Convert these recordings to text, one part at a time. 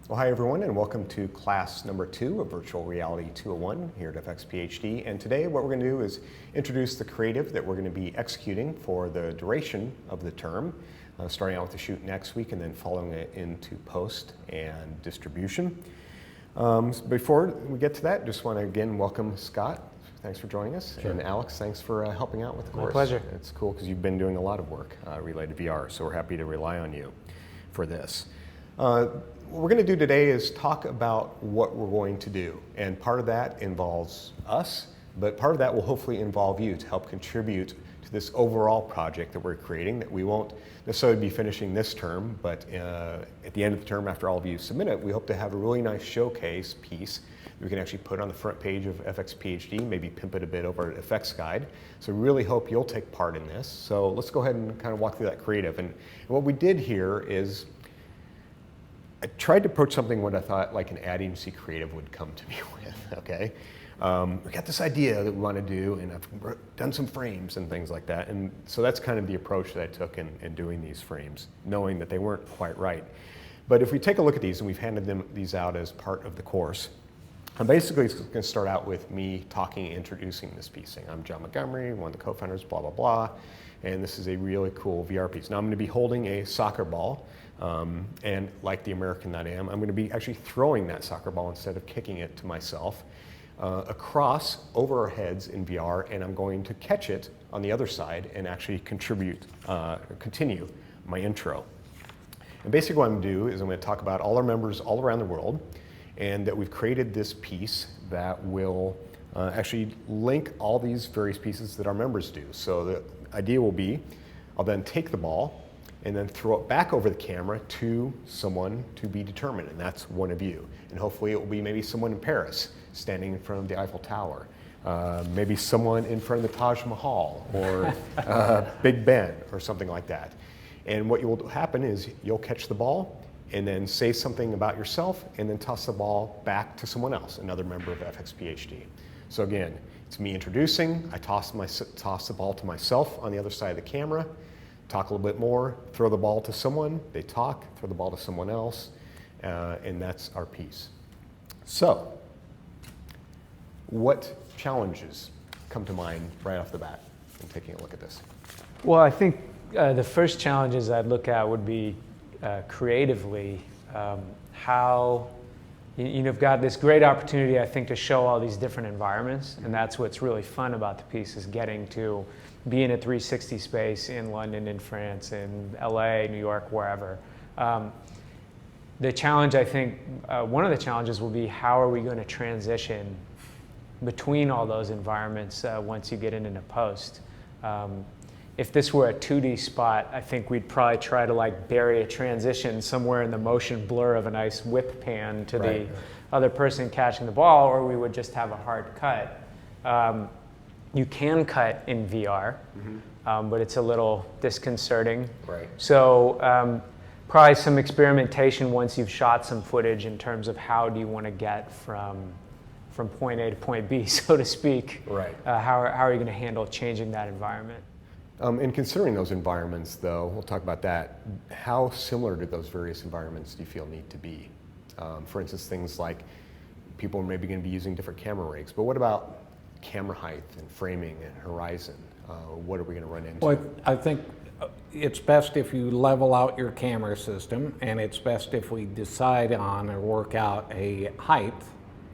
Well, hi everyone, and welcome to class number 2 of Virtual Reality 201 here at FX PhD. And today what we're going to do is introduce the creative that we're going to be executing for the duration of the term, starting out with the shoot next week and then following it into post and distribution. Before we get to that, just want to again welcome Scott. Thanks for joining us. Sure. And Alex, thanks for helping out with the course. My pleasure. It's cool because you've been doing a lot of work related to VR, so we're happy to rely on you for this. What we're going to do today is talk about what we're going to do, and part of that involves us, but part of that will hopefully involve you to help contribute to this overall project that we're creating that we won't necessarily be finishing this term, but at the end of the term, after all of you submit it, we hope to have a really nice showcase piece that we can actually put on the front page of FX PhD, maybe pimp it a bit over at Effects Guide. So we really hope you'll take part in this. So let's go ahead and kind of walk through that creative. And what we did here is I tried to approach something what I thought like an ad agency creative would come to me with, okay? We got this idea that we want to do, and I've done some frames and things like that. And so that's kind of the approach that I took in doing these frames, knowing that they weren't quite right. But if we take a look at these, and we've handed these out as part of the course, I'm basically going to start out with me talking, introducing this piece, saying I'm John Montgomery, one of the co-founders, blah, blah, blah. And this is a really cool VR piece. Now I'm going to be holding a soccer ball. And like the American that I am, I'm going to be actually throwing that soccer ball instead of kicking it to myself across over our heads in VR, and I'm going to catch it on the other side and actually continue my intro. And basically what I'm going to do is I'm going to talk about all our members all around the world, and that we've created this piece that will actually link all these various pieces that our members do. So the idea will be, I'll then take the ball and then throw it back over the camera to someone to be determined, and that's one of you. And hopefully it will be maybe someone in Paris standing in front of the Eiffel Tower, maybe someone in front of the Taj Mahal or Big Ben or something like that. And what will happen is you'll catch the ball and then say something about yourself and then toss the ball back to someone else, another member of FX PhD. So again, it's me introducing, I toss the ball to myself on the other side of the camera, talk a little bit more, throw the ball to someone, they talk, throw the ball to someone else, and that's our piece. So, what challenges come to mind right off the bat in taking a look at this? Well, I think the first challenges I'd look at would be creatively how you've got this great opportunity, I think, to show all these different environments, and that's what's really fun about the piece is getting to be in a 360 space in London, in France, in LA, New York, wherever. The challenge, I think, one of the challenges will be how are we going to transition between all those environments once you get into post. If this were a 2D spot, I think we'd probably try to like bury a transition somewhere in the motion blur of a nice whip pan to the other person catching the ball, or we would just have a hard cut. You can cut in VR, but it's a little disconcerting. Right. So probably some experimentation once you've shot some footage in terms of how do you want to get from point A to point B, so to speak. Right. How are you going to handle changing that environment? In considering those environments, though, we'll talk about that. How similar do those various environments do you feel need to be? For instance, things like people are maybe going to be using different camera rigs, but what about camera height and framing and horizon? What are we going to run into? Well, I think it's best if you level out your camera system, and it's best if we decide on or work out a height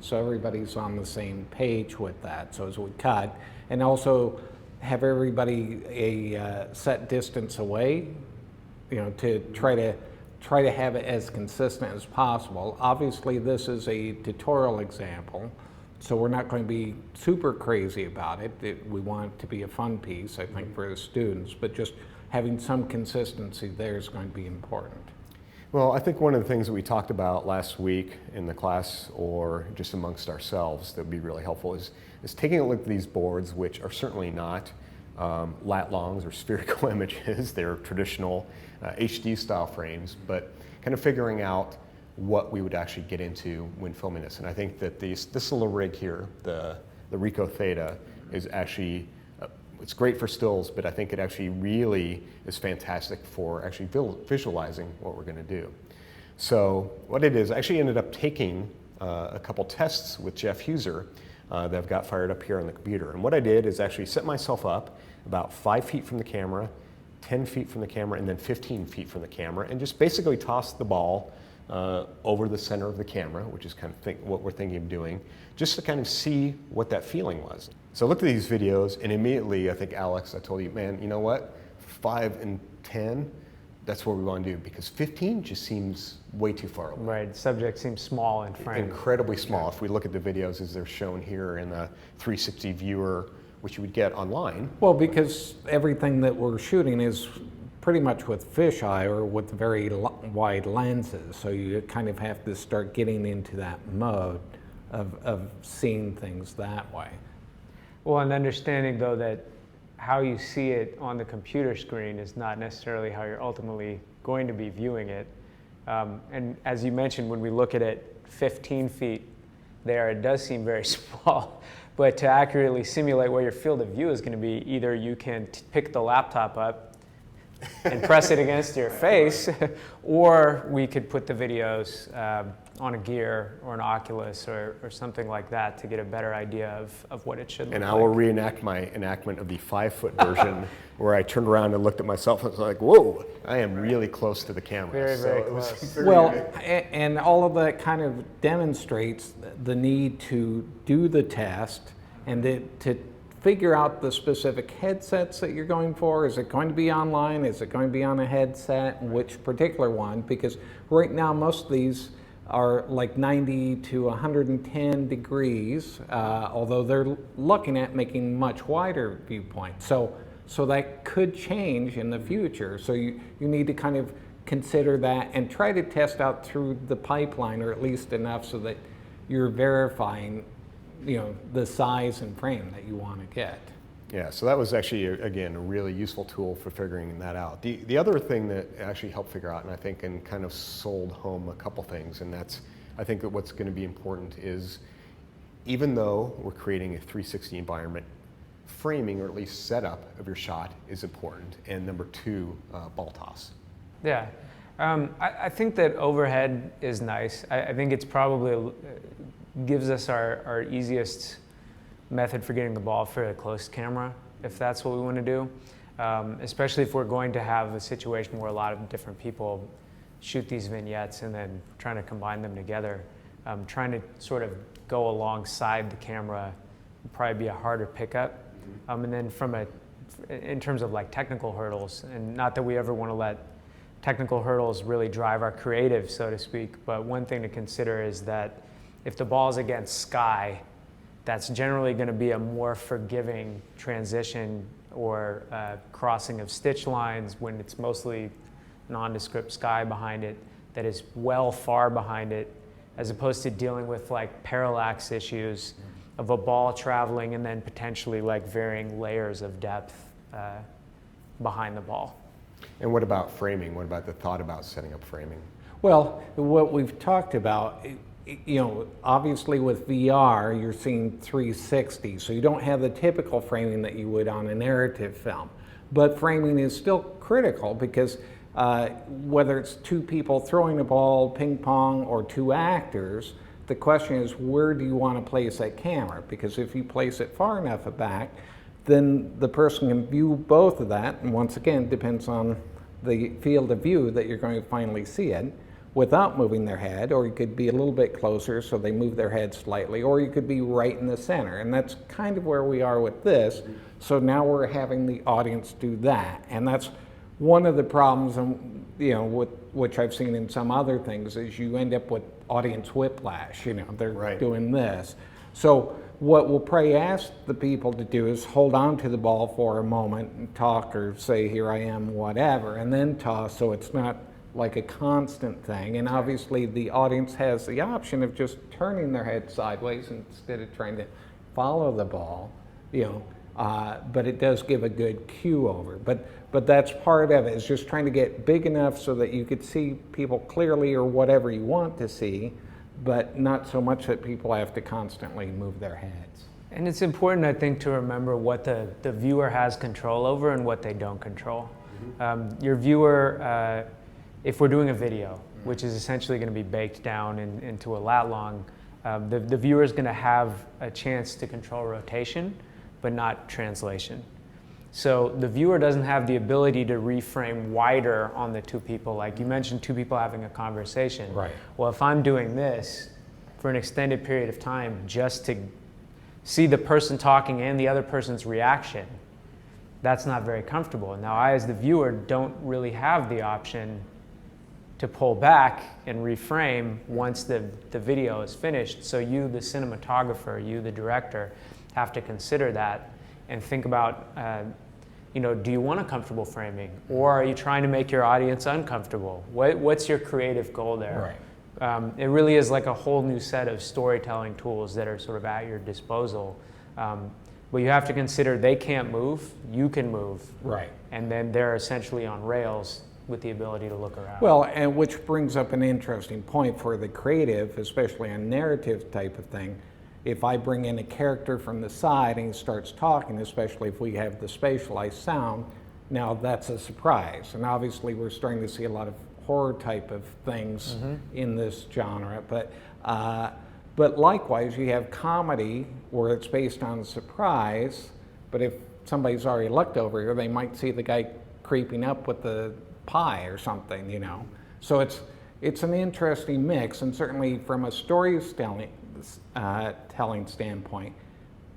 so everybody's on the same page with that. So as we cut, and also have everybody a set distance away, to try to have it as consistent as possible. Obviously, this is a tutorial example, so we're not going to be super crazy about it. We want it to be a fun piece, I think, for the students, but just having some consistency there is going to be important. Well, I think one of the things that we talked about last week in the class or just amongst ourselves that would be really helpful is taking a look at these boards, which are certainly not lat longs or spherical images. They're traditional HD style frames, but kind of figuring out what we would actually get into when filming this. And I think that this little rig here, the Ricoh Theta, is actually it's great for stills, but I think it actually really is fantastic for actually visualizing what we're going to do. So what it is, I actually ended up taking a couple tests with Jeff Huser that I've got fired up here on the computer. And what I did is actually set myself up about 5 feet from the camera, 10 feet from the camera, and then 15 feet from the camera, and just basically tossed the ball over the center of the camera, which is kind of what we're thinking of doing, just to kind of see what that feeling was. So I looked at these videos, and immediately I think, Alex, I told you, man, you know what? 5 and 10, that's what we want to do, because 15 just seems way too far away. Right, the subject seems small in frame. Incredibly small. If we look at the videos as they're shown here in the 360 viewer, which you would get online. Well, because everything that we're shooting is pretty much with fisheye or with very wide lenses, so you kind of have to start getting into that mode of seeing things that way. Well, and understanding though that how you see it on the computer screen is not necessarily how you're ultimately going to be viewing it. And as you mentioned, when we look at it 15 feet there, it does seem very small. But to accurately simulate where your field of view is going to be, either you can pick the laptop up and press it against your face, or we could put the videos on a Gear or an Oculus or something like that to get a better idea of what it should look like. And I will reenact my enactment of the 5-foot version where I turned around and looked at myself and was like, whoa, I am really close to the camera. Very, So very it was close. very Well, good. and all of that kind of demonstrates the need to do the test and to figure out the specific headsets that you're going for. Is it going to be online? Is it going to be on a headset? Which particular one? Because right now most of these are like 90 to 110 degrees, although they're looking at making much wider viewpoints. So that could change in the future. So you need to kind of consider that and try to test out through the pipeline, or at least enough so that you're verifying, you know, the size and frame that you want to get. Yeah, so that was actually, again, a really useful tool for figuring that out. The other thing that actually helped figure out, and I think and kind of sold home a couple things, and that's, I think that what's going to be important is, even though we're creating a 360 environment, framing, or at least setup of your shot is important. And number 2, ball toss. Yeah, I think that overhead is nice. I think it's probably gives us our easiest method for getting the ball for a close camera, if that's what we want to do. Especially if we're going to have a situation where a lot of different people shoot these vignettes and then trying to combine them together. Trying to sort of go alongside the camera would probably be a harder pickup. And then in terms of like technical hurdles, and not that we ever want to let technical hurdles really drive our creative, so to speak, but one thing to consider is that if the ball is against sky, that's generally going to be a more forgiving transition or crossing of stitch lines when it's mostly nondescript sky behind it that is well far behind it, as opposed to dealing with like parallax issues of a ball traveling and then potentially like varying layers of depth behind the ball. And what about framing? What about the thought about setting up framing? Well, what we've talked about, you know, obviously with VR, you're seeing 360, so you don't have the typical framing that you would on a narrative film. But framing is still critical because whether it's 2 people throwing a ball, ping pong, or 2 actors, the question is, where do you want to place that camera? Because if you place it far enough back, then the person can view both of that, and once again, depends on the field of view that you're going to finally see it, without moving their head, or you could be a little bit closer so they move their head slightly, or you could be right in the center. And that's kind of where we are with this. So now we're having the audience do that. And that's one of the problems, you know, with, which I've seen in some other things, is you end up with audience whiplash. You know, they're doing this. So what we'll probably ask the people to do is hold on to the ball for a moment and talk, or say, here I am, whatever, and then toss, so it's not like a constant thing. And obviously the audience has the option of just turning their head sideways instead of trying to follow the ball, you know, but it does give a good cue over. But that's part of it, is just trying to get big enough so that you could see people clearly, or whatever you want to see, but not so much that people have to constantly move their heads. And it's important, I think, to remember what the viewer has control over and what they don't control. Your viewer, if we're doing a video, which is essentially going to be baked down into a lat long, the viewer is going to have a chance to control rotation, but not translation. So the viewer doesn't have the ability to reframe wider on the two people. Like you mentioned, two people having a conversation. Right. Well, if I'm doing this for an extended period of time just to see the person talking and the other person's reaction, that's not very comfortable. Now, I, as the viewer, don't really have the option to pull back and reframe once the video is finished. So you, the cinematographer, you, the director, have to consider that and think about, do you want a comfortable framing, or are you trying to make your audience uncomfortable? What's your creative goal there? Right. It really is like a whole new set of storytelling tools that are sort of at your disposal. But you have to consider they can't move, you can move. Right. And then they're essentially on rails with the ability to look around. Well, and which brings up an interesting point for the creative, especially a narrative type of thing. If I bring in a character from the side and he starts talking, especially if we have the spatialized sound, now that's a surprise. And obviously we're starting to see a lot of horror type of things in this genre. But likewise, you have comedy where it's based on surprise, but if somebody's already looked over here, they might see the guy creeping up with the pie or something, So it's an interesting mix, and certainly from a storytelling telling standpoint,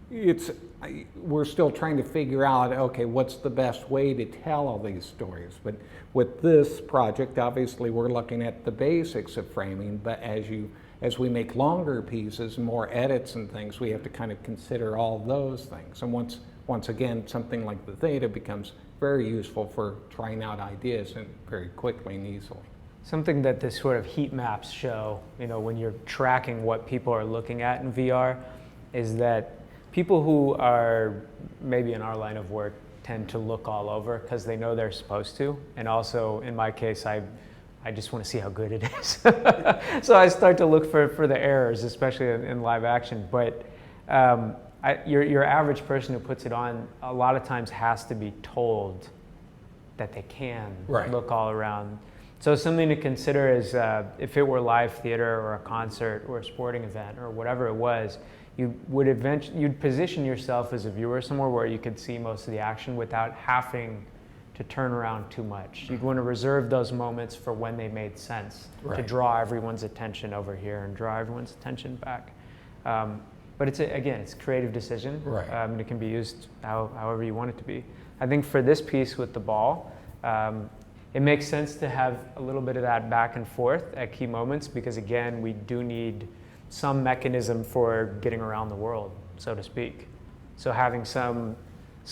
we're still trying to figure out, okay, what's the best way to tell all these stories. But with this project, obviously we're looking at the basics of framing, but as we make longer pieces, more edits and things, we have to kind of consider all those things. And once again, something like the Theta becomes very useful for trying out ideas and very quickly and easily. Something that the sort of heat maps show, when you're tracking what people are looking at in VR, is that people who are maybe in our line of work tend to look all over because they know they're supposed to. And also, in my case, I just want to see how good it is. So I start to look for the errors, especially in live action. But your average person who puts it on a lot of times has to be told that they can look all around. So something to consider is if it were live theater or a concert or a sporting event or whatever it was, you'd position yourself as a viewer somewhere where you could see most of the action without having to turn around too much. You'd want to reserve those moments for when they made sense, to draw everyone's attention over here and draw everyone's attention back. But it's a creative decision. And it can be used however you want it to be. I think for this piece with the ball, it makes sense to have a little bit of that back and forth at key moments because, again, we do need some mechanism for getting around the world, so to speak. So having some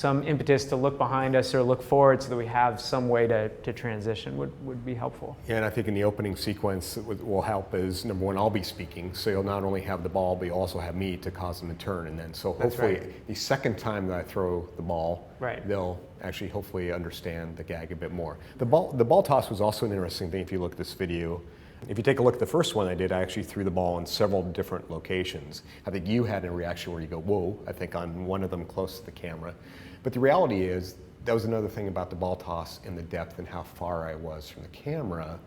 impetus to look behind us or look forward so that we have some way to transition would be helpful. Yeah, and I think in the opening sequence, what will help is, number one, I'll be speaking, so you'll not only have the ball, but you'll also have me to cause them to turn. And then, so hopefully, the second time that I throw the ball, they'll actually hopefully understand the gag a bit more. The ball toss was also an interesting thing if you look at this video. If you take a look at the first one I did, I actually threw the ball in several different locations. I think you had a reaction where you go, whoa, I think on one of them close to the camera. But the reality is, that was another thing about the ball toss and the depth and how far I was from the camera.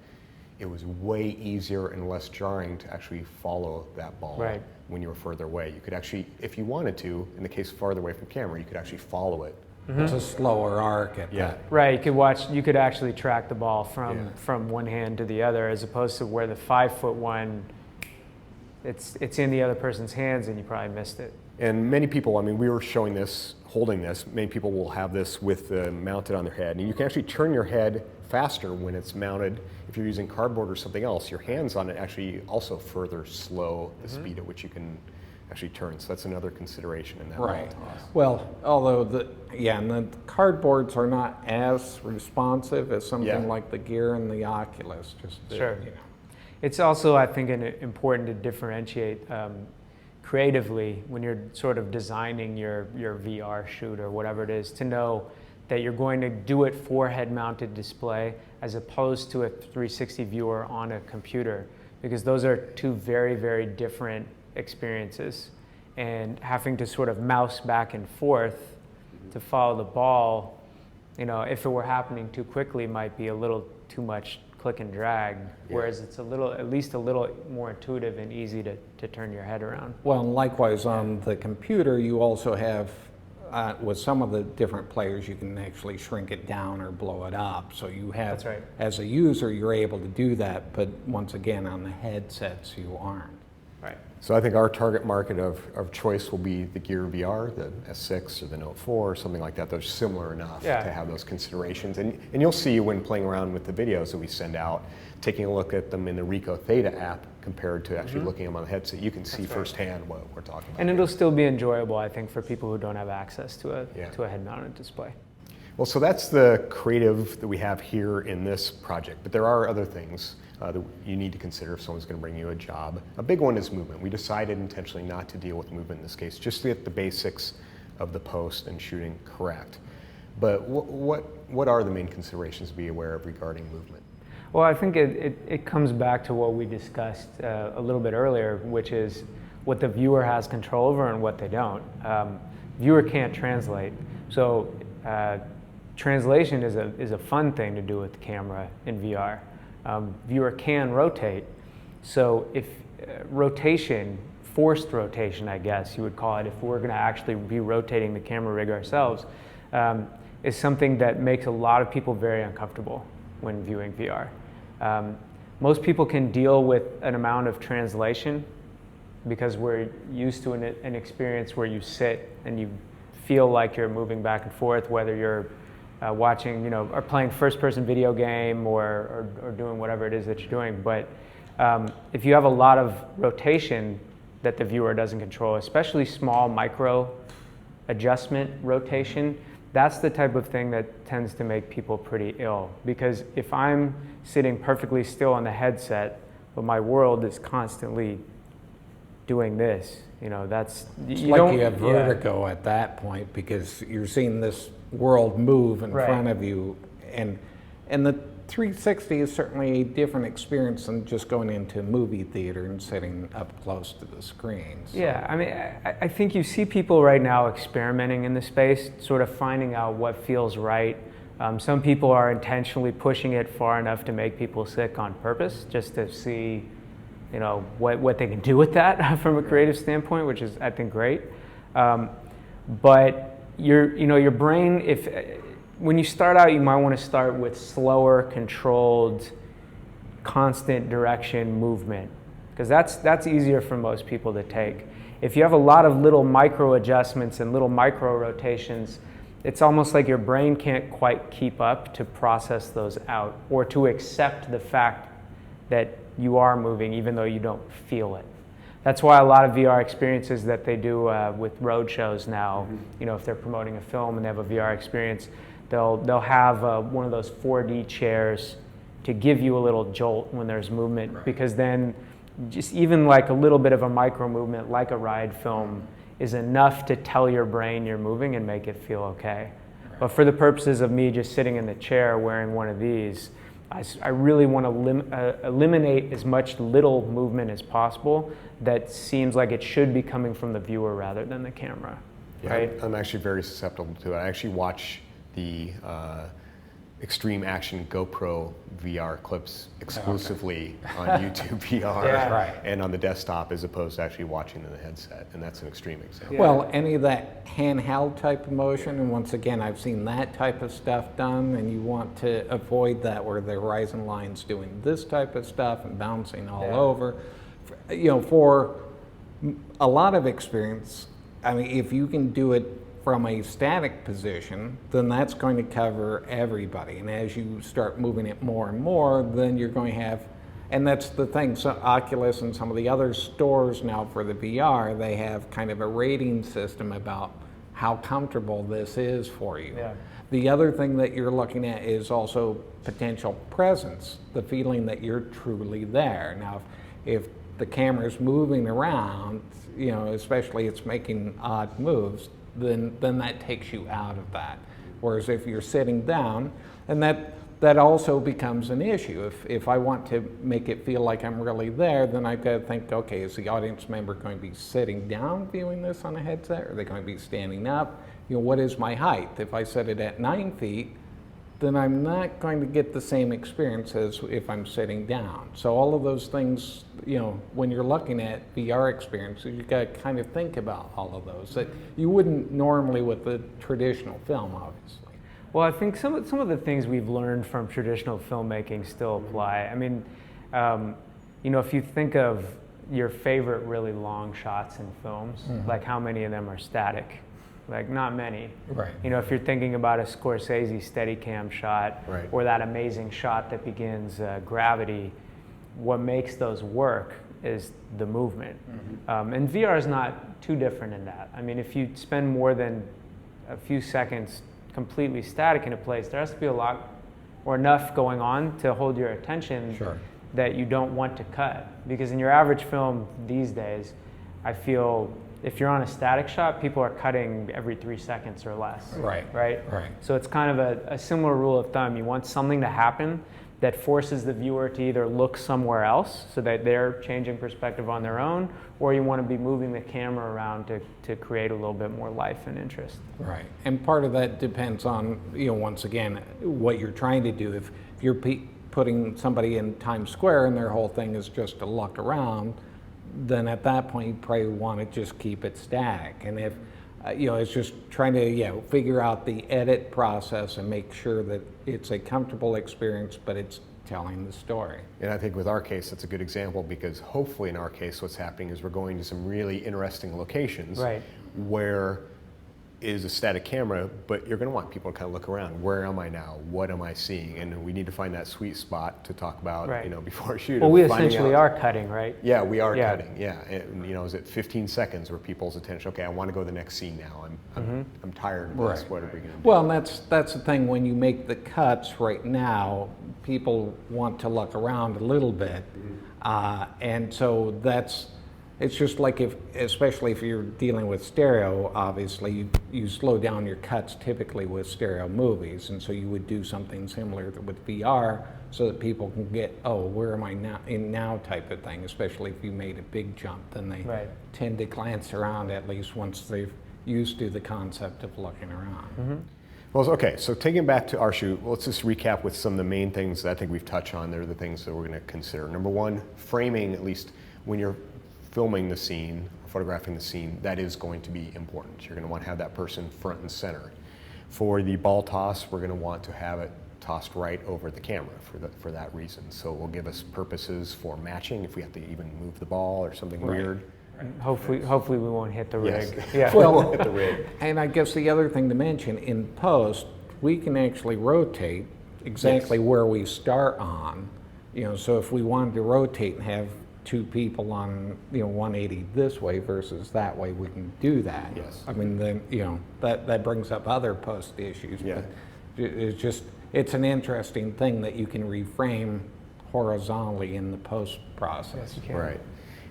It was way easier and less jarring to actually follow that ball when you were further away. You could actually, if you wanted to, in the case farther away from camera, you could actually follow it. It's a slower arc at that. Right, you could actually track the ball from one hand to the other, as opposed to where the 5-foot one, it's in the other person's hands and you probably missed it. And many people, we were showing this, holding this, many people will have this with mounted on their head. And you can actually turn your head faster when it's mounted. If you're using cardboard or something else, your hands on it actually also further slow the speed at which you can actually turn. So that's another consideration in that ball toss. Well, although the cardboards are not as responsive as something like the Gear and the Oculus. It's also, I think, important to differentiate creatively when you're sort of designing your VR shoot or whatever it is, to know that you're going to do it for head-mounted display as opposed to a 360 viewer on a computer, because those are two very, very different experiences, and having to sort of mouse back and forth to follow the ball, if it were happening too quickly, might be a little too much click and drag, whereas it's at least a little more intuitive and easy to turn your head around. Well, and likewise on the computer, you also have, with some of the different players, you can actually shrink it down or blow it up. So you have, That's right. as a user, you're able to do that, but once again, on the headsets, you aren't. Right. So I think our target market of choice will be the Gear VR, the S6 or the Note 4 or something like that. They're similar enough to have those considerations. And you'll see when playing around with the videos that we send out, taking a look at them in the Ricoh Theta app compared to actually looking at them on the headset, you can see firsthand what we're talking about. And it'll still be enjoyable, I think, for people who don't have access to a head-mounted display. Well, so that's the creative that we have here in this project, but there are other things that you need to consider if someone's going to bring you a job. A big one is movement. We decided intentionally not to deal with movement in this case, just to get the basics of the post and shooting correct. But what are the main considerations to be aware of regarding movement? Well, I think it comes back to what we discussed a little bit earlier, which is what the viewer has control over and what they don't. Viewer can't translate. So translation is a fun thing to do with the camera in VR. Viewer can rotate. So if rotation, forced rotation, I guess you would call it, if we're going to actually be rotating the camera rig ourselves, is something that makes a lot of people very uncomfortable when viewing VR. Most people can deal with an amount of translation because we're used to an experience where you sit and you feel like you're moving back and forth, whether you're watching, or playing first-person video game or doing whatever it is that you're doing. But if you have a lot of rotation that the viewer doesn't control, especially small micro adjustment rotation, that's the type of thing that tends to make people pretty ill. Because if I'm sitting perfectly still on the headset, but my world is constantly doing this, that's... It's like you have vertigo at that point because you're seeing this world move in front of you. And the 360 is certainly a different experience than just going into a movie theater and sitting up close to the screen. So. Yeah, I mean, I think you see people right now experimenting in the space, sort of finding out what feels right. Some people are intentionally pushing it far enough to make people sick on purpose, just to see, what they can do with that from a creative standpoint, which is, I think, great. But your brain, when you start out, you might want to start with slower, controlled, constant direction movement, because that's easier for most people to take. If you have a lot of little micro adjustments and little micro rotations, it's almost like your brain can't quite keep up to process those out or to accept the fact that you are moving even though you don't feel it. That's why a lot of VR experiences that they do with road shows now, if they're promoting a film and they have a VR experience, they'll have one of those 4D chairs to give you a little jolt when there's movement, because then just even like a little bit of a micro movement, like a ride film, is enough to tell your brain you're moving and make it feel okay. But for the purposes of me just sitting in the chair wearing one of these, I really want to eliminate as much little movement as possible that seems like it should be coming from the viewer rather than the camera. Yeah, right? I'm actually very susceptible to it. I actually watch the Extreme Action GoPro VR clips exclusively on YouTube VR and on the desktop, as opposed to actually watching in the headset, and that's an extreme example. Well, any of that handheld type of motion, and once again, I've seen that type of stuff done, and you want to avoid that where the horizon line's doing this type of stuff and bouncing all over. For a lot of experience, I mean, if you can do it from a static position, then that's going to cover everybody. And as you start moving it more and more, then you're going to have, and that's the thing, so Oculus and some of the other stores now for the VR, they have kind of a rating system about how comfortable this is for you. Yeah. The other thing that you're looking at is also potential presence, the feeling that you're truly there. Now, if the camera's moving around, especially it's making odd moves, then that takes you out of that. Whereas if you're sitting down, and that also becomes an issue. If I want to make it feel like I'm really there, then I've got to think, okay, is the audience member going to be sitting down viewing this on a headset? Are they going to be standing up? What is my height? If I set it at 9 feet, then I'm not going to get the same experience as if I'm sitting down. So all of those things, when you're looking at VR experiences, you've got to kind of think about all of those that you wouldn't normally with the traditional film, obviously. Well, I think some of the things we've learned from traditional filmmaking still apply. I mean, if you think of your favorite really long shots in films, like how many of them are static? Like not many. Right. If you're thinking about a Scorsese Steadicam shot, Right. or that amazing shot that begins Gravity, what makes those work is the movement. And VR is not too different in that. I mean, if you spend more than a few seconds completely static in a place, there has to be a lot or enough going on to hold your attention Sure. that you don't want to cut. Because in your average film these days, I feel if you're on a static shot, people are cutting every 3 seconds or less. Right. Right? Right. So it's kind of a similar rule of thumb. You want something to happen that forces the viewer to either look somewhere else so that they're changing perspective on their own, or you want to be moving the camera around to create a little bit more life and interest. Right. And part of that depends on, once again, what you're trying to do. If you're putting somebody in Times Square and their whole thing is just to look around, then at that point you probably want to just keep it static. And if it's just trying to figure out the edit process and make sure that it's a comfortable experience, but it's telling the story. And I think with our case, that's a good example because hopefully in our case, what's happening is we're going to some really interesting locations Right. where is a static camera, but you're going to want people to kind of look around. Where am I now? What am I seeing? And we need to find that sweet spot to talk about, Right. Before a shoot. Well, we of finding essentially out- are cutting, right? Yeah, we are Yeah. cutting. Yeah, and, is it 15 seconds where people's attention? Okay, I want to go to the next scene now. I'm tired of this. Right. What are we going to do? Well, and that's the thing, when you make the cuts right now, people want to look around a little bit. And so it's just like especially if you're dealing with stereo, obviously you slow down your cuts typically with stereo movies, and so you would do something similar with VR so that people can get, where am I now type of thing, especially if you made a big jump, then they Right. tend to glance around at least once they've used to the concept of looking around. Well, okay, so taking back to our shoot, let's just recap with some of the main things that I think we've touched on. They're the things that we're going to consider. Number one, framing, at least when you're filming the scene, photographing the scene, that is going to be important. You're going to want to have that person front and center. For the ball toss, we're going to want to have it tossed right over the camera for that reason. So it will give us purposes for matching if we have to even move the ball or something weird. And hopefully we won't hit the Yes. rig. Yeah. Well, Hit the rig. and I guess the other thing to mention, in post, we can actually rotate exactly where we start on. So if we wanted to rotate and have two people on 180 this way versus that way, we can do that. Yes. I mean, then that brings up other post issues. Yeah. But it's an interesting thing that you can reframe horizontally in the post process. Yes, you can. Right.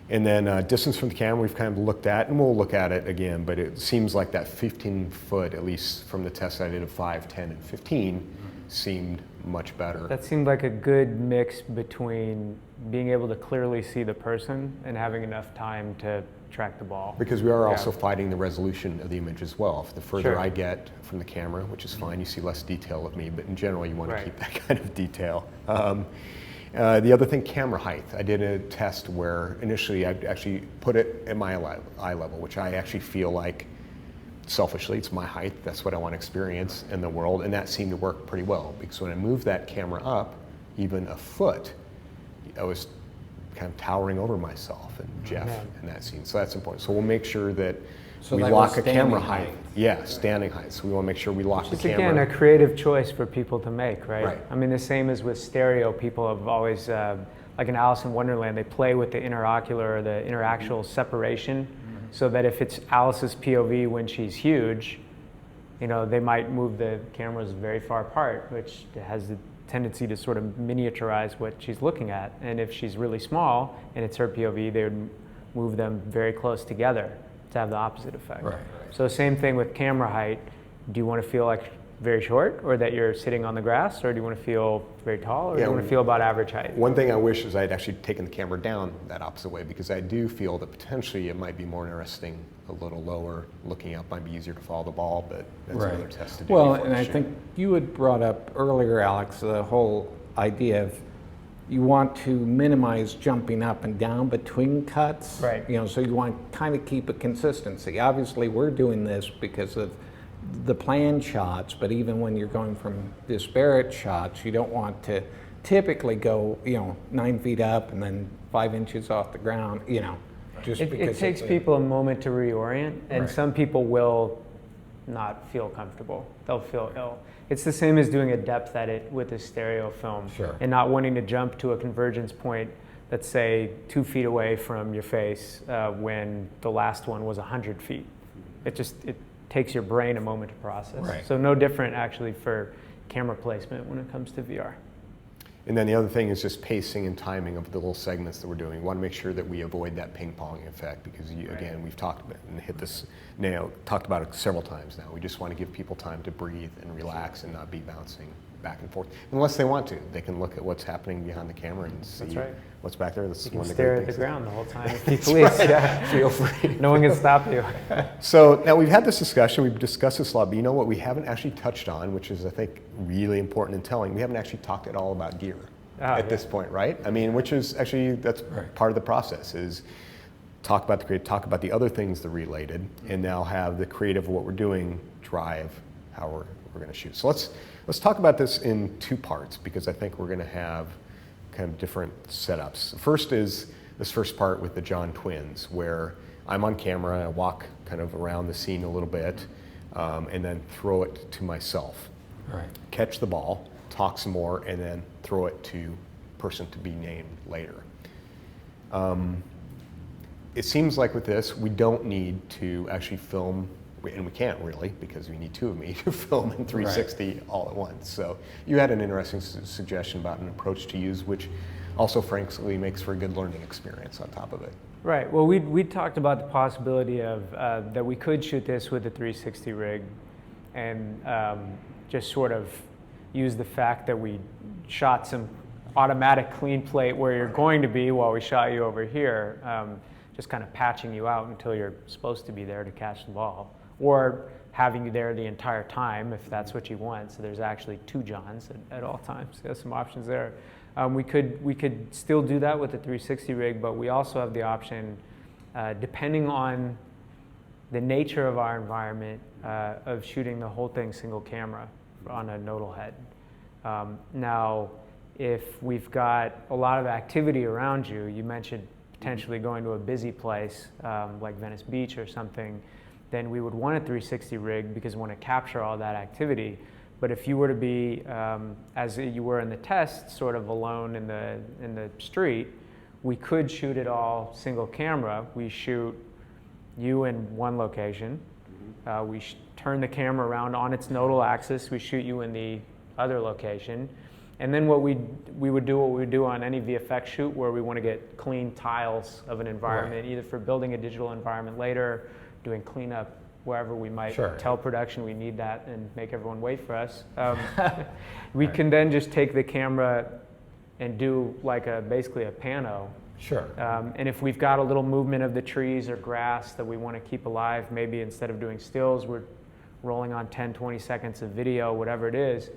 And then distance from the camera we've kind of looked at, and we'll look at it again, but it seems like that 15 foot, at least from the test I did of 5, 10, and 15, seemed much better. That seemed like a good mix between being able to clearly see the person and having enough time to track the ball. Because we are also Yeah. fighting the resolution of the image as well. The further Sure. I get from the camera, which is fine, you see less detail of me, but in general you want to Right. keep that kind of detail. The other thing, camera height. I did a test where initially I actually put it at my eye level, which I actually feel like selfishly it's my height. That's what I want to experience in the world, and that seemed to work pretty well because when I moved that camera up even a foot, I was kind of towering over myself and Jeff in that scene. So that's important. So we'll make sure that So we that lock was a camera standing height. height. Yeah, standing height. So we want to make sure we lock the Just camera. again, a creative choice for people to make, right? Right. I mean, the same as with stereo. People have always, like in Alice in Wonderland, they play with the interocular or the interaxial separation so that if it's Alice's POV when she's huge, they might move the cameras very far apart, which has the tendency to sort of miniaturize what she's looking at. And if she's really small and it's her POV, they would move them very close together to have the opposite effect. Right. So same thing with camera height. Do you want to feel like very short, or that you're sitting on the grass, or do you want to feel very tall, or do you want to feel about average height? One thing I wish is I'd actually taken the camera down that opposite way, because I do feel that potentially it might be more interesting a little lower. Looking up might be easier to follow the ball, but that's another test to do. Well, before and the I shoot. think you had brought up earlier, Alex, the whole idea of you want to minimize jumping up and down between cuts. Right. You know, so you want to kind of keep a consistency. Obviously, we're doing this because of the planned shots, but even when you're going from disparate shots, you don't want to typically go, 9 feet up and then 5 inches off the ground, just It because takes it's people a moment to reorient, and Right. some people will not feel comfortable. They'll feel ill. It's the same as doing a depth edit with a stereo film Sure. and not wanting to jump to a convergence point that's, say, 2 feet away from your face when the last one was 100 feet. It takes your brain a moment to process. Right. So no different actually for camera placement when it comes to VR. And then the other thing is just pacing and timing of the little segments that we're doing. We want to make sure that we avoid that ping pong effect, because again, we've talked about and hit this nail, talked about it several times now. We just want to give people time to breathe and relax and not be bouncing back and forth. Unless they want to, they can look at what's happening behind the camera and see That's right. what's back there. That's You can one of the stare great at the things. ground the whole time if you please. Yeah. Feel free. No one can stop you. So now we've had this discussion, we've discussed this a lot, but you know what we haven't actually touched on, which is I think really important in telling, we haven't actually talked at all about gear at this point, right? I mean, which is actually, that's part of the process, is talk about the creative, talk about the other things that are related, and now have the creative of what we're doing drive how we're going to shoot. So let's talk about this in two parts, because I think we're going to have kind of different setups. First is this first part with the John twins, where I'm on camera, I walk kind of around the scene a little bit, and then throw it to myself. Right. Catch the ball, talk some more, and then throw it to person to be named later. It seems like with this, we don't need to actually film, and we can't really, because we need two of me to film in 360 all at once. So you had an interesting suggestion about an approach to use, which also frankly makes for a good learning experience on top of it. Right. Well, we talked about the possibility of that we could shoot this with a 360 rig, and just sort of use the fact that we shot some automatic clean plate where you're going to be while we shot you over here, just kind of patching you out until you're supposed to be there to catch the ball, or having you there the entire time if that's what you want. So there's actually two Johns at all times. There's some options there. We could still do that with the 360 rig, but we also have the option, depending on the nature of our environment, of shooting the whole thing single camera on a nodal head. Now, if we've got a lot of activity around you, you mentioned potentially going to a busy place like Venice Beach or something, then we would want a 360 rig because we want to capture all that activity. But if you were to be, as you were in the test, sort of alone in the street, we could shoot it all single camera. We shoot you in one location. We turn the camera around on its nodal axis. We shoot you in the other location. And then we would do on any VFX shoot where we want to get clean tiles of an environment, either for building a digital environment later, doing cleanup wherever we might tell production we need that and make everyone wait for us. We can then just take the camera and do like basically a pano. Sure. And if we've got a little movement of the trees or grass that we want to keep alive, maybe instead of doing stills, we're rolling on 10, 20 seconds of video, whatever it is.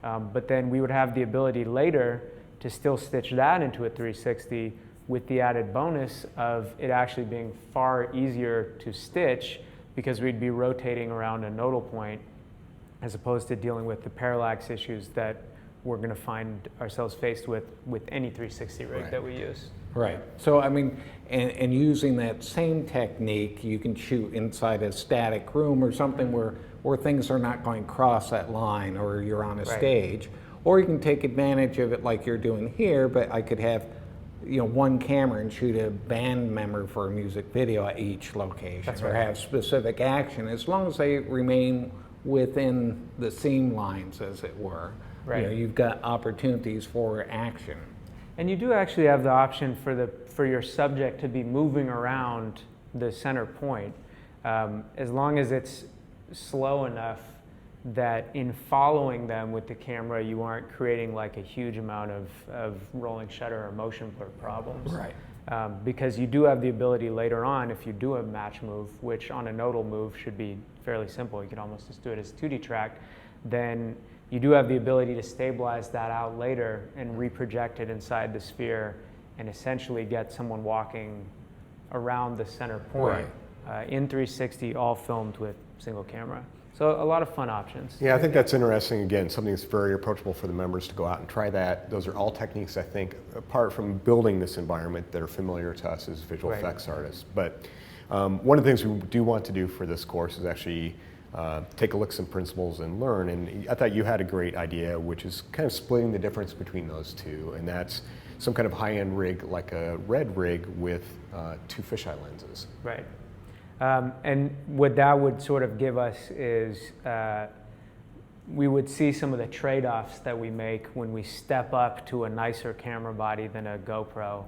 But then we would have the ability later to still stitch that into a 360 with the added bonus of it actually being far easier to stitch because we'd be rotating around a nodal point as opposed to dealing with the parallax issues that we're going to find ourselves faced with any 360 rig that we use. Right. So, I mean, and using that same technique, you can shoot inside a static room or something where things are not going to cross that line, or you're on a stage. Or you can take advantage of it like you're doing here, but I could have, one camera and shoot a band member for a music video at each location, or have specific action, as long as they remain within the seam lines, as it were. Right. You've got opportunities for action. And you do actually have the option for your subject to be moving around the center point, as long as it's slow enough that in following them with the camera, you aren't creating like a huge amount of rolling shutter or motion blur problems. Right. Because you do have the ability later on, if you do a match move, which on a nodal move should be fairly simple, you could almost just do it as 2D track, then you do have the ability to stabilize that out later and reproject it inside the sphere and essentially get someone walking around the center point in 360, all filmed with single camera. So a lot of fun options. Yeah, I think that's interesting. Again, something that's very approachable for the members to go out and try that. Those are all techniques, I think, apart from building this environment, that are familiar to us as visual effects artists. But one of the things we do want to do for this course is actually take a look at some principles and learn. And I thought you had a great idea, which is kind of splitting the difference between those two. And that's some kind of high-end rig, like a red rig with 2 fisheye lenses. Right. And what that would sort of give us is we would see some of the trade-offs that we make when we step up to a nicer camera body than a GoPro.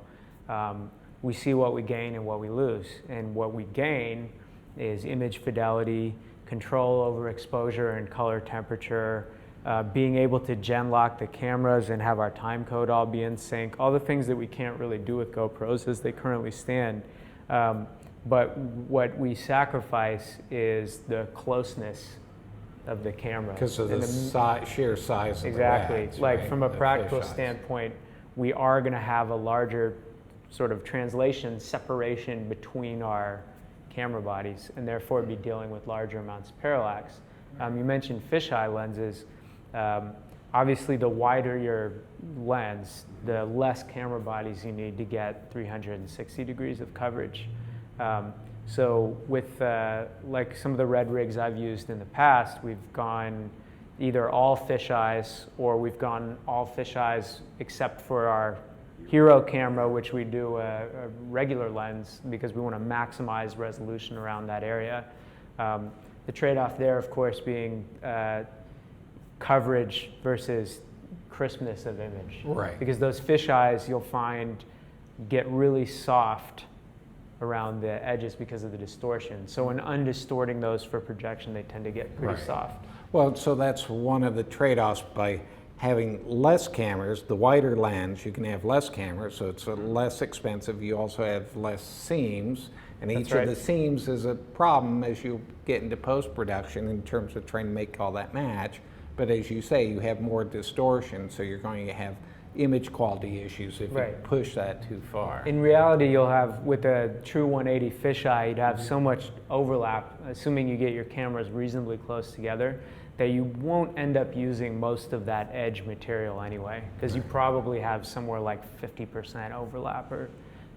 We see what we gain and what we lose. And what we gain is image fidelity, control over exposure and color temperature, being able to gen lock the cameras and have our time code all be in sync, all the things that we can't really do with GoPros as they currently stand. But what we sacrifice is the closeness of the camera. Because of the sheer size of exactly. the rads, Like right? from a The practical fisheyes. standpoint, we are going to have a larger sort of translation separation between our camera bodies, and therefore be dealing with larger amounts of parallax. You mentioned fisheye lenses. Obviously, the wider your lens, the less camera bodies you need to get 360 degrees of coverage. So with like some of the red rigs I've used in the past, we've gone either all fisheyes or we've gone all fisheyes except for our Hero camera, which we do a regular lens because we want to maximize resolution around that area. The trade-off there, of course, being coverage versus crispness of image. Right. Because those fisheyes, you'll find, get really soft around the edges because of the distortion. So in undistorting those for projection, they tend to get pretty soft. Well, so that's one of the trade-offs by having less cameras. The wider lens, you can have less cameras, so it's less expensive. You also have less seams, and each of the seams is a problem as you get into post-production in terms of trying to make all that match. But as you say, you have more distortion, so you're going to have image quality issues if you push that too far. In reality, you'll have, with a true 180 fisheye, you'd have so much overlap, assuming you get your cameras reasonably close together, that you won't end up using most of that edge material anyway, because you probably have somewhere like 50% overlap, or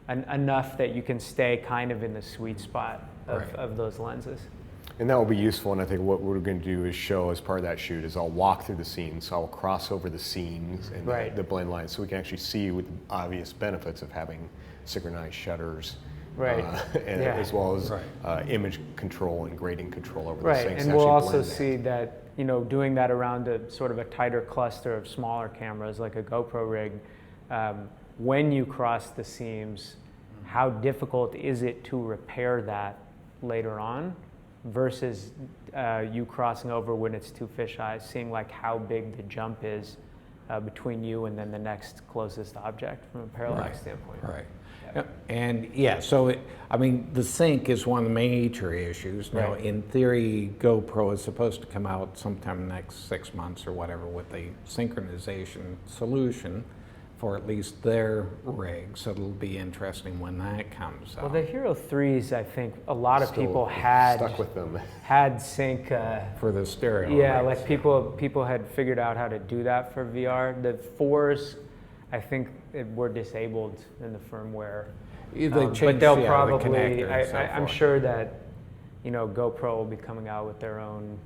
enough that you can stay kind of in the sweet spot of those lenses. And that will be useful, and I think what we're going to do is show as part of that shoot is I'll walk through the scenes, so I'll cross over the scenes and the blend lines, so we can actually see with the obvious benefits of having synchronized shutters, as well as image control and grading control over the things. And we'll also see that, you know, doing that around a sort of a tighter cluster of smaller cameras like a GoPro rig, when you cross the seams, how difficult is it to repair that later on versus you crossing over when it's 2 fisheyes, seeing like how big the jump is between you and then the next closest object from a parallax standpoint. And so I mean, the sync is one of the major issues. Now, in theory, GoPro is supposed to come out sometime next 6 months or whatever with a synchronization solution for at least their rig, so it'll be interesting when that comes out. Well, the Hero 3s, I think a lot of people stuck with them. had sync for the stereo. Yeah, rigs. like people had figured out how to do that for VR. The 4s, I think, were disabled in the firmware. They changed, but they'll the probably. connector and so I'm forth. sure that, you know, GoPro will be coming out with their own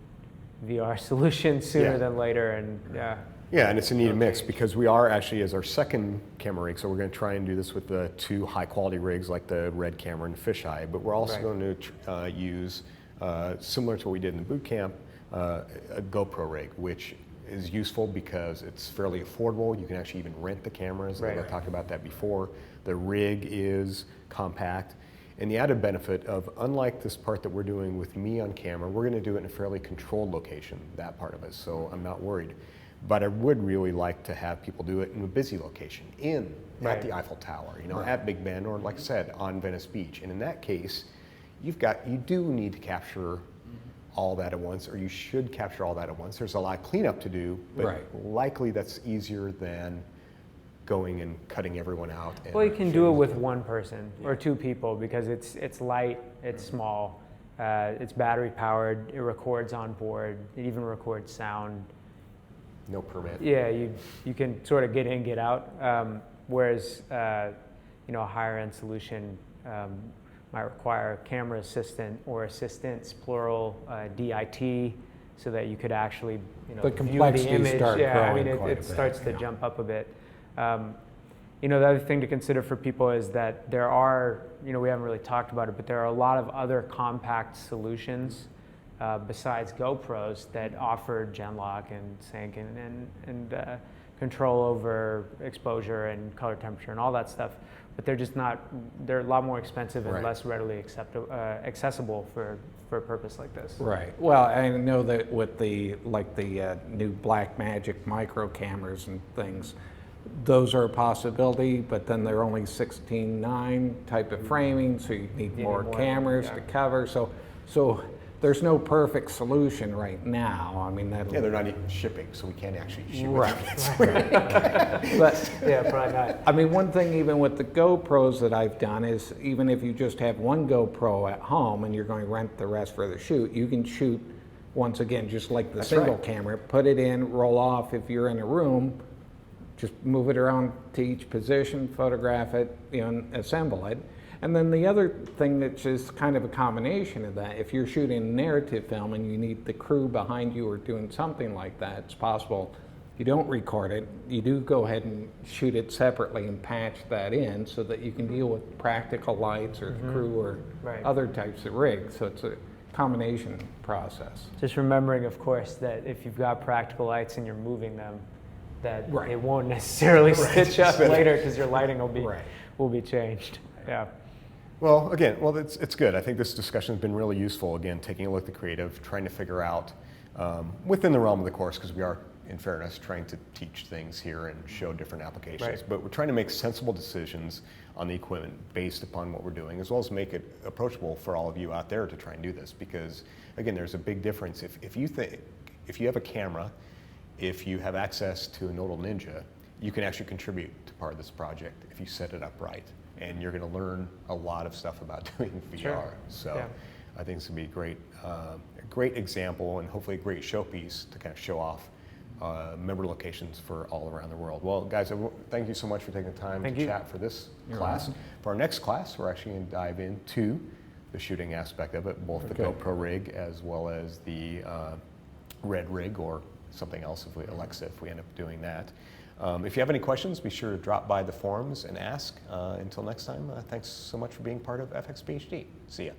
VR solution sooner than later, and Yeah, and it's a neat mix because we are actually, as our second camera rig, so we're going to try and do this with the 2 high-quality rigs like the red camera and fisheye, but we're also going to use, similar to what we did in the boot camp, a GoPro rig, which is useful because it's fairly affordable. You can actually even rent the cameras. I talked about that before. The rig is compact. And the added benefit of, unlike this part that we're doing with me on camera, we're going to do it in a fairly controlled location, that part of it, so I'm not worried. But I would really like to have people do it in a busy location, at the Eiffel Tower, at Big Ben, or like I said, on Venice Beach. And in that case, you do need to capture all that at once, or you should capture all that at once. There's a lot of cleanup to do, but likely that's easier than going and cutting everyone out. And well, you can do it with one person or two people because it's light, it's small, it's battery powered, it records on board, it even records sound. No permit. Yeah, you can sort of get in, get out. Whereas a higher end solution might require a camera assistant or assistants, plural, DIT, so that you could actually the complexity view the image. Start growing It starts to jump up a bit. The other thing to consider for people is that there are, we haven't really talked about it, but there are a lot of other compact solutions besides GoPros that offer Genlock and sync and control over exposure and color temperature and all that stuff. But they're just not, they're a lot more expensive and less readily accessible for a purpose like this. Right. Well, I know that with the new Blackmagic micro cameras and things, those are a possibility, but then they're only 16:9 type of framing, so you need more cameras to cover. So there's no perfect solution right now. I mean, they're not even shipping, so we can't actually ship. But probably not. I mean, one thing even with the GoPros that I've done is, even if you just have one GoPro at home and you're going to rent the rest for the shoot, you can shoot once again just like the single camera, put it in, roll off. If you're in a room, just move it around to each position, photograph it, and assemble it. And then the other thing that's just kind of a combination of that, if you're shooting narrative film and you need the crew behind you or doing something like that, it's possible you don't record it. You do go ahead and shoot it separately and patch that in so that you can deal with practical lights or the crew or other types of rigs. So it's a combination process. Just remembering, of course, that if you've got practical lights and you're moving them, that it won't necessarily stitch up later because your lighting will be changed. Yeah. Well, again, it's good. I think this discussion has been really useful. Again, taking a look at the creative, trying to figure out within the realm of the course, because we are, in fairness, trying to teach things here and show different applications. But we're trying to make sensible decisions on the equipment based upon what we're doing, as well as make it approachable for all of you out there to try and do this. Because again, there's a big difference. If you have a camera, if you have access to a Nodal Ninja, you can actually contribute to part of this project if you set it up right. And you're going to learn a lot of stuff about doing VR. So I think it's going to be a great example and hopefully a great showpiece to kind of show off member locations for all around the world. Well, guys, thank you so much for taking the time to chat for this class. For our next class, we're actually going to dive into the shooting aspect of it, both the GoPro rig as well as the Red rig or something else if we end up doing that. If you have any questions, be sure to drop by the forums and ask. Until next time, thanks so much for being part of FX PhD. See ya.